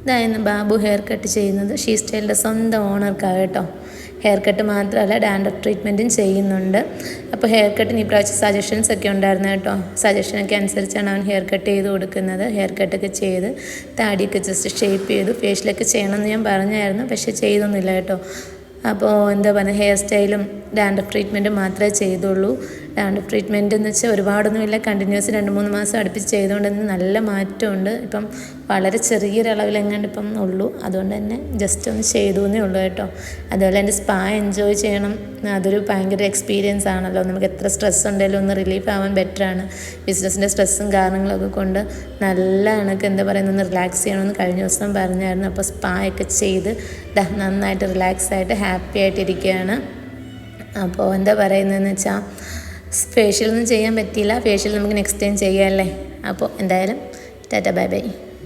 ഇതായിരുന്നു Babu hair cut ചെയ്യുന്നത്. She സ്റ്റൈലിൻ്റെ സ്വന്തം ഓണർക്കാണ് കേട്ടോ. ഹെയർ കട്ട് മാത്രമല്ല ഡാൻഡ്രഫ് ട്രീറ്റ്മെൻറ്റും ചെയ്യുന്നുണ്ട്. അപ്പോൾ ഹെയർ കട്ടിന് ഈ പ്രാവശ്യം സജഷൻസ് ഒക്കെ ഉണ്ടായിരുന്നു കേട്ടോ. സജഷനൊക്കെ അനുസരിച്ചാണ് അവൻ ഹെയർ കട്ട് ചെയ്ത് കൊടുക്കുന്നത്. ഹെയർ കട്ടൊക്കെ ചെയ്ത് താടിയൊക്കെ ജസ്റ്റ് ഷേപ്പ് ചെയ്തു. ഫേഷ്യലൊക്കെ ചെയ്യണമെന്ന് ഞാൻ പറഞ്ഞായിരുന്നു, പക്ഷേ ചെയ്തൊന്നുമില്ല കേട്ടോ. അപ്പോൾ എന്താ പറയുക, ഹെയർ സ്റ്റൈലും ഡാൻഡ്രഫ് ട്രീറ്റ്മെൻറ്റും മാത്രമേ ചെയ്തുള്ളൂ. ഡാൻഡ്രഫ് ട്രീറ്റ്മെൻറ്റ് എന്ന് വെച്ചാൽ ഒരുപാടൊന്നുമില്ല, കണ്ടിന്യൂസ് 2-3 മാസം അടുപ്പിച്ച് ചെയ്തുകൊണ്ട് തന്നെ നല്ല മാറ്റമുണ്ട്. ഇപ്പം വളരെ ചെറിയൊരളവിലെങ്ങാണ്ട് ഇപ്പം ഉള്ളൂ. അതുകൊണ്ട് തന്നെ ജസ്റ്റ് ഒന്ന് ചെയ്തു എന്നേ ഉള്ളൂ കേട്ടോ. അതുപോലെ എൻ്റെ സ്പാ എൻജോയ് ചെയ്യണം, അതൊരു ഭയങ്കര എക്സ്പീരിയൻസ് ആണല്ലോ. നമുക്ക് എത്ര സ്ട്രെസ് ഉണ്ടെങ്കിലും ഒന്ന് റിലീഫ് ആവാൻ ബെറ്ററാണ്. ബിസിനസ്സിൻ്റെ സ്ട്രെസ്സും കാരണങ്ങളൊക്കെ കൊണ്ട് നല്ല കണക്ക് എന്താ പറയുക, ഒന്ന് റിലാക്സ് ചെയ്യണമെന്ന് കഴിഞ്ഞ ദിവസം പറഞ്ഞായിരുന്നു. അപ്പോൾ സ്പാ ഒക്കെ ചെയ്ത് നന്നായിട്ട് റിലാക്സ് ആയിട്ട് ഹാപ്പി ആയിട്ടിരിക്കുകയാണ്. അപ്പോൾ എന്താ പറയുന്നതെന്ന് വെച്ചാൽ ഫേഷ്യലൊന്നും ചെയ്യാൻ പറ്റിയില്ല. ഫേഷ്യൽ നമുക്ക് നെക്സ്റ്റ് ടൈം ചെയ്യാമല്ലേ. അപ്പോൾ എന്തായാലും ടാറ്റ ബൈ ബൈ.